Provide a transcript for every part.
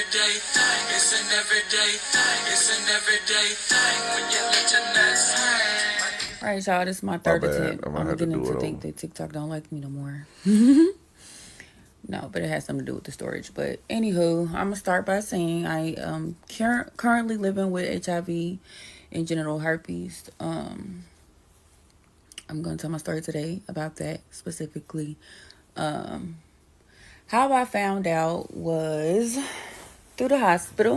everyday thing. It's an everyday thing. It's an everyday thing. When you let your nuts hang. All right, y'all. This is my My third bad. attempt. I'm gonna I'm have to beginning do to it think over. that TikTok don't like me no more. No, but it has something to do with the storage. But anywho, I'm gonna start by saying I currently living with HIV and genital herpes. I'm gonna tell my story today about that specifically. Um, how I found out was through the hospital.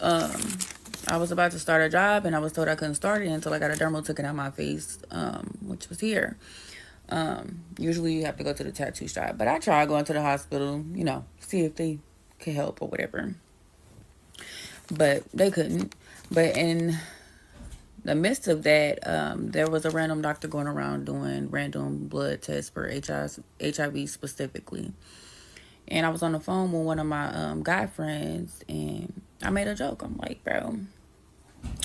Um, I was about to start a job and I was told I couldn't start it until I got a dermal taken out my face, which was here. Usually you have to go to the tattoo shop, but I tried going to the hospital, see if they could help or whatever. But they couldn't. But in the midst of that, there was a random doctor going around doing random blood tests for HIV specifically. And I was on the phone with one of my guy friends, and I made a joke. I'm like, bro,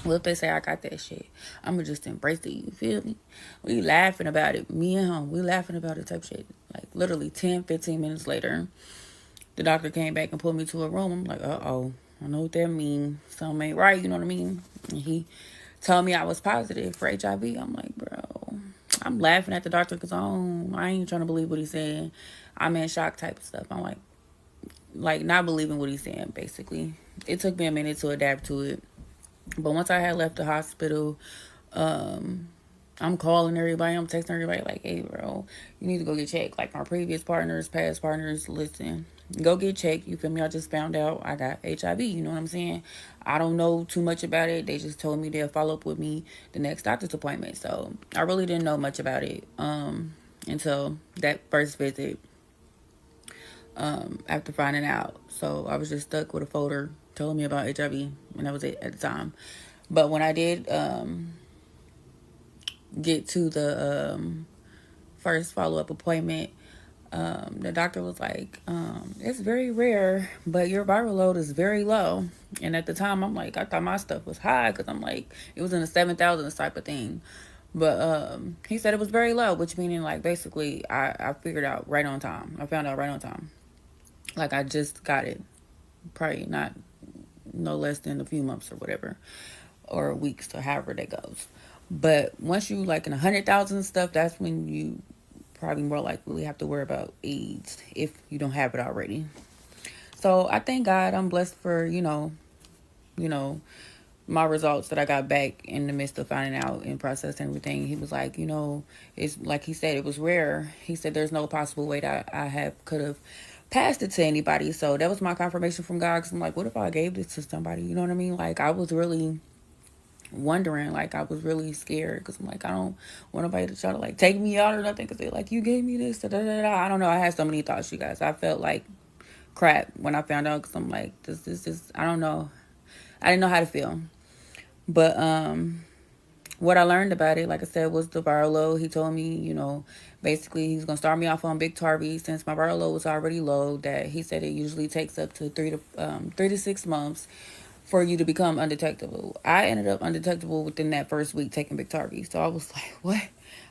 what if they say I got that shit? I'ma just embrace it, you feel me? We laughing about it. Me and him, we laughing about it type shit. Like literally 10, 15 minutes later, the doctor came back and pulled me to a room. I'm like, uh-oh, I know what that means. Something ain't right, you know what I mean? And he told me I was positive for HIV. I'm like, bro, I'm laughing at the doctor because I ain't trying to believe what he's saying. I'm in shock type of stuff. I'm like not believing what he's saying, basically. It took me a minute to adapt to it. But once I had left the hospital, um, I'm calling everybody, I'm texting everybody like, hey, bro, you need to go get checked. Like my previous partners, past partners, listen, go get checked. You feel me? I just found out I got HIV. You know what I'm saying? I don't know too much about it. They just told me they'll follow up with me the next doctor's appointment. So I really didn't know much about it until that first visit after finding out. So I was just stuck with a folder telling me about HIV, and that was it at the time. But when I did get to the first follow up appointment, the doctor was like, it's very rare, but your viral load is very low. And at the time, I'm like, I thought my stuff was high because I'm like, it was in the 7,000s type of thing. But he said it was very low, which meaning like basically I figured out right on time. I found out right on time. Like I just got it. Probably not no less than a few months or whatever, or weeks or however that goes. But once you like in 100,000 stuff, that's when you probably more likely have to worry about AIDS if you don't have it already. So I thank God I'm blessed for you know my results that I got back in the midst of finding out and processing everything. He was like, it's like he said, it was rare. He said there's no possible way that I have could have passed it to anybody. So that was my confirmation from God. Cause I'm like, what if I gave this to somebody? You know what I mean? Like I was really wondering, like I was really scared because I'm like, I don't want nobody to try to like take me out or nothing because they like, you gave me this, da, da, da, da. I don't know. I had so many thoughts, you guys. I felt like crap when I found out because I'm like, this is, I don't know. I didn't know how to feel. But what I learned about it, like I said, was the viral load. He told me, basically he's gonna start me off on Big Tarby since my viral load was already low. That he said it usually takes up to 3 to 6 months for you to become undetectable. I ended up undetectable within that first week taking Big Tarby. So I was like, what?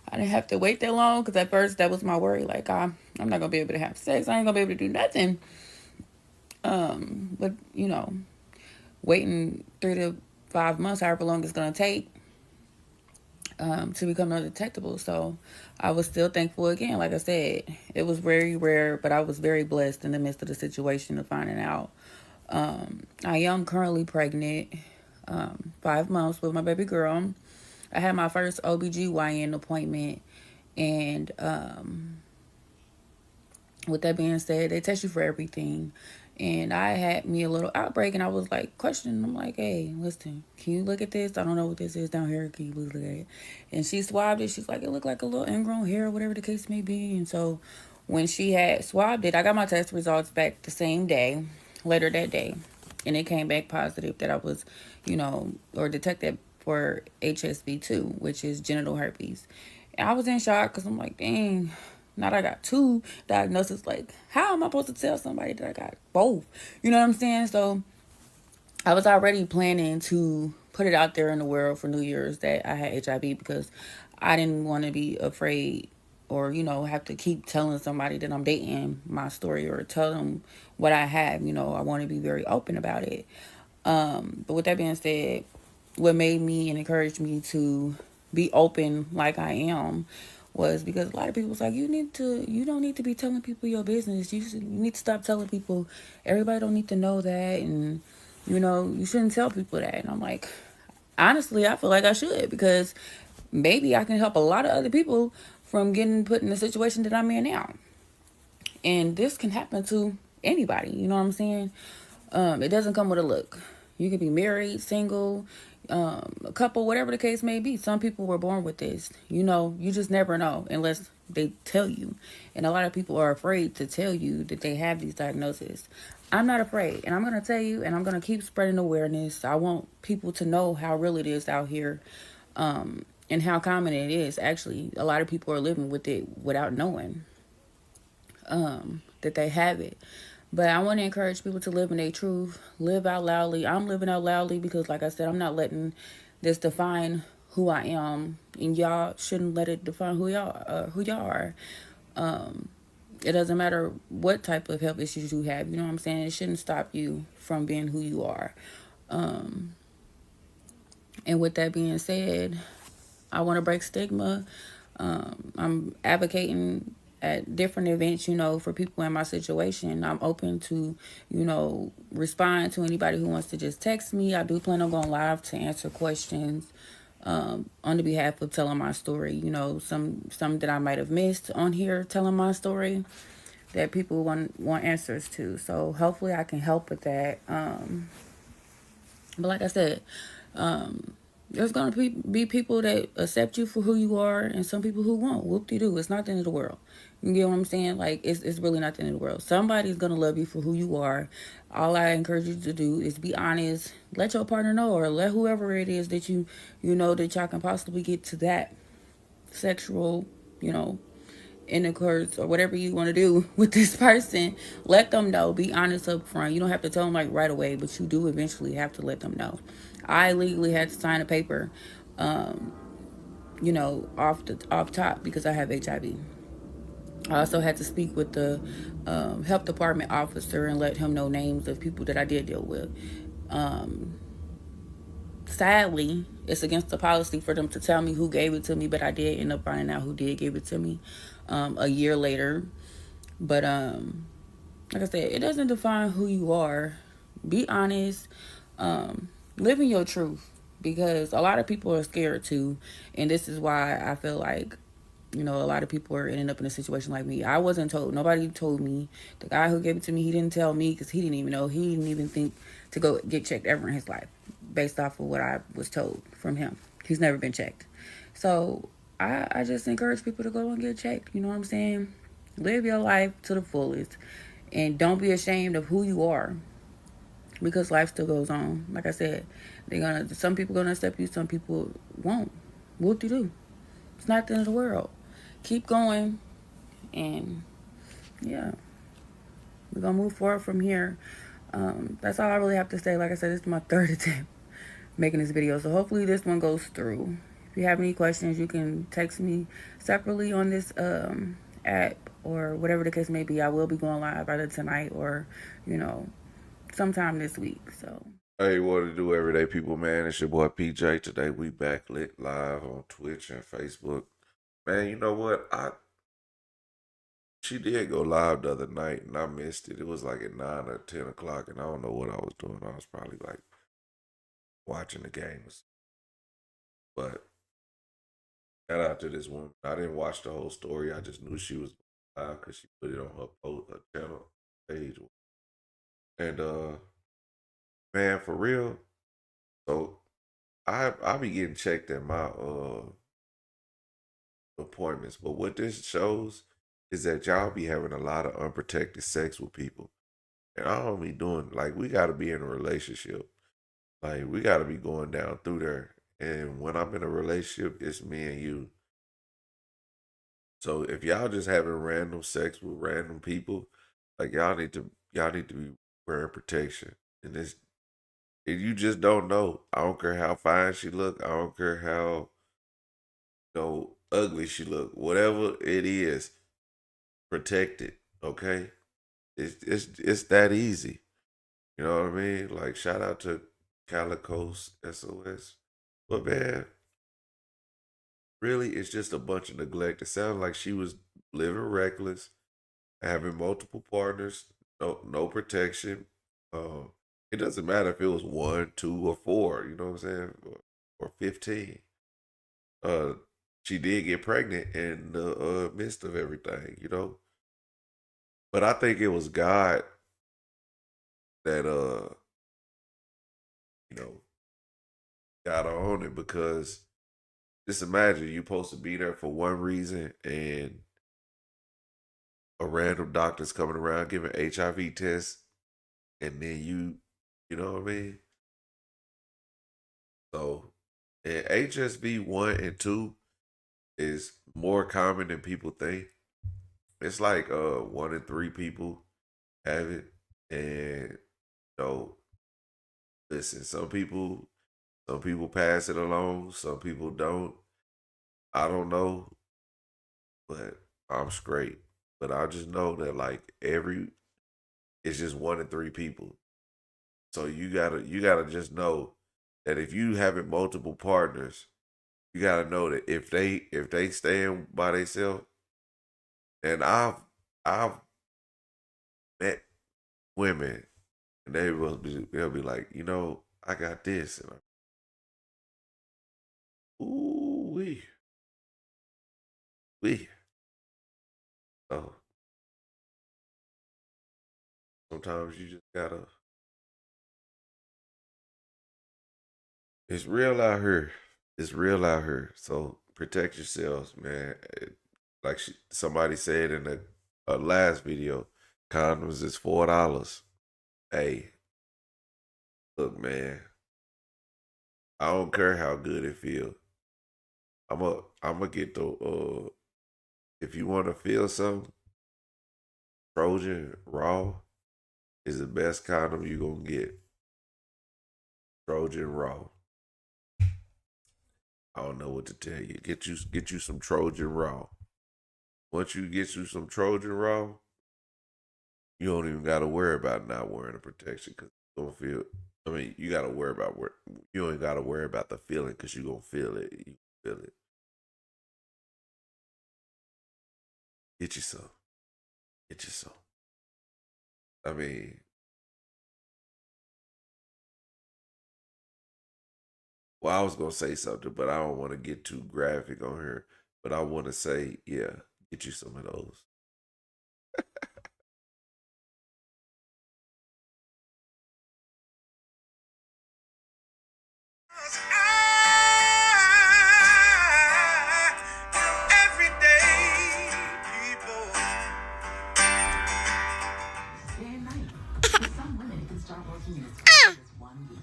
I didn't have to wait that long because at first that was my worry. Like I'm not gonna be able to have sex. I ain't gonna be able to do nothing. But waiting 3 to 5 months, however long it's gonna take, to become undetectable. So I was still thankful again. Like I said, it was very rare, but I was very blessed in the midst of the situation of finding out. I am currently pregnant, 5 months with my baby girl. I had my first OBGYN appointment, and with that being said, they test you for everything. And I had me a little outbreak, and I was like questioning. I'm like, hey, listen, can you look at this? I don't know what this is down here. Can you look at it? And she swabbed it. She's like, it looked like a little ingrown hair, whatever the case may be. And so when she had swabbed it, I got my test results back the same day, later that day. And it came back positive that I was, or detected for HSV2, which is genital herpes. And I was in shock because I'm like, dang, now that I got two diagnoses, like, how am I supposed to tell somebody that I got both? You know what I'm saying? So I was already planning to put it out there in the world for New Year's that I had HIV because I didn't want to be afraid or have to keep telling somebody that I'm dating my story or tell them what I have. I want to be very open about it. But with that being said, what made me and encouraged me to be open like I am was because a lot of people was like, you don't need to be telling people your business. You need to stop telling people. Everybody don't need to know that, and you shouldn't tell people that. And I'm like, honestly, I feel like I should, because maybe I can help a lot of other people from getting put in the situation that I'm in now. And this can happen to anybody, you know what I'm saying? It doesn't come with a look. You can be married, single, a couple, whatever the case may be. Some people were born with this. You just never know unless they tell you. And a lot of people are afraid to tell you that they have these diagnoses. I'm not afraid, and I'm going to tell you, and I'm going to keep spreading awareness. I want people to know how real it is out here, and how common it is. Actually, a lot of people are living with it without knowing that they have it. But I want to encourage people to live in their truth, live out loudly. I'm living out loudly because, like I said, I'm not letting this define who I am, and y'all shouldn't let it define who y'all are. It doesn't matter what type of health issues you have. You know what I'm saying? It shouldn't stop you from being who you are. And with that being said, I want to break stigma. I'm advocating at different events, for people in my situation. I'm open to, respond to anybody who wants to just text me. I do plan on going live to answer questions on the behalf of telling my story. Some that I might have missed on here telling my story that people want answers to. So hopefully I can help with that. But like I said, there's gonna be people that accept you for who you are, and some people who won't. Whoop de doo. It's not the end of the world. You get what I'm saying? Like, it's really not the end of the world. Somebody's gonna love you for who you are. All I encourage you to do is be honest. Let your partner know, or let whoever it is that you know that y'all can possibly get to that sexual, you know, intercourse or whatever you want to do with this person. Let them know. Be honest up front. You don't have to tell them like right away, but you do eventually have to let them know. I legally had to sign a paper, off top, because I have HIV. I also had to speak with the health department officer and let him know names of people that I did deal with. Sadly, it's against the policy for them to tell me who gave it to me, but I did end up finding out who did give it to me a year later. But like I said, it doesn't define who you are. Be honest. Live in your truth, because a lot of people are scared too, and this is why I feel like a lot of people are ending up in a situation like me. I wasn't told. Nobody told me. The guy who gave it to me, he didn't tell me, because he didn't even know. He didn't even think to go get checked ever in his life, based off of what I was told from him. He's never been checked. So I just encourage people to go and get checked. You know what I'm saying? Live your life to the fullest, and don't be ashamed of who you are, because life still goes on. Like I said, some people gonna accept you, some people won't. What do you do? It's not the end of the world. Keep going, and yeah, we're gonna move forward from here. That's all I really have to say. Like I said, this is my third attempt making this video, so hopefully this one goes through. If you have any questions, you can text me separately on this app, or whatever the case may be. I will be going live either tonight or, sometime this week. So. Hey, what to do, everyday people, man? It's your boy PJ. Today we back lit live on Twitch and Facebook. Man, you know what? She did go live the other night and I missed it. It was like at 9 or 10 o'clock, and I don't know what I was doing. I was probably like watching the games. But shout out to this woman. I didn't watch the whole story. I just knew she was live because she put it on her channel page. And man, for real. So I be getting checked at my appointments. But what this shows is that y'all be having a lot of unprotected sex with people. And I don't be doing, like, we got to be in a relationship. Like, we got to be going down through there. And when I'm in a relationship, it's me and you. So if y'all just having random sex with random people, like, y'all need to be wearing protection. And this, if you just don't know, I don't care how fine she look, I don't care how, ugly she look, whatever it is, protect it. Okay, it's that easy. You know what I mean? Like shout out to Calico's SOS. But man, really, it's just a bunch of neglect. It sounds like she was living reckless, having multiple partners, no protection. It doesn't matter if it was one, two, or four. You know what I'm saying? Or 15. Uh, she did get pregnant in the midst of everything. You know, but I think it was God that you know got her on it because just imagine you supposed to be there for one reason and a random doctor's coming around giving HIV tests and then you know what I mean? So and HSV 1 and 2 is more common than people think. It's like 1 in 3 people have it. And you know, listen, some people pass it along, some people don't. I don't know, but I'm straight. But I just know that like it's just 1 in 3 people. So you gotta just know that if you having multiple partners, you gotta know that if they staying by themselves, and I've met women and they'll be like, I got this and ooh we so sometimes you just gotta it's real out here. It's real out here. So protect yourselves, man. Like somebody said in the last video, condoms is $4. Hey, look, man. I don't care how good it feel. I'm gonna get the if you want to feel something, Trojan Raw is the best condom you gonna get. Trojan Raw. I don't know what to tell you. Get you some Trojan Raw. Once you get you some Trojan Raw, you don't even gotta worry about not wearing a protection because you don't feel. I mean, you gotta worry about where you ain't gotta worry about the feeling because you gonna feel it. You feel it. Get you some. Get you some. I mean, well, I was gonna say something, but I don't want to get too graphic on here. But I want to say, yeah, get you some of those. Everyday people. Day and night. For some women, it can start working in as fast as 1 week.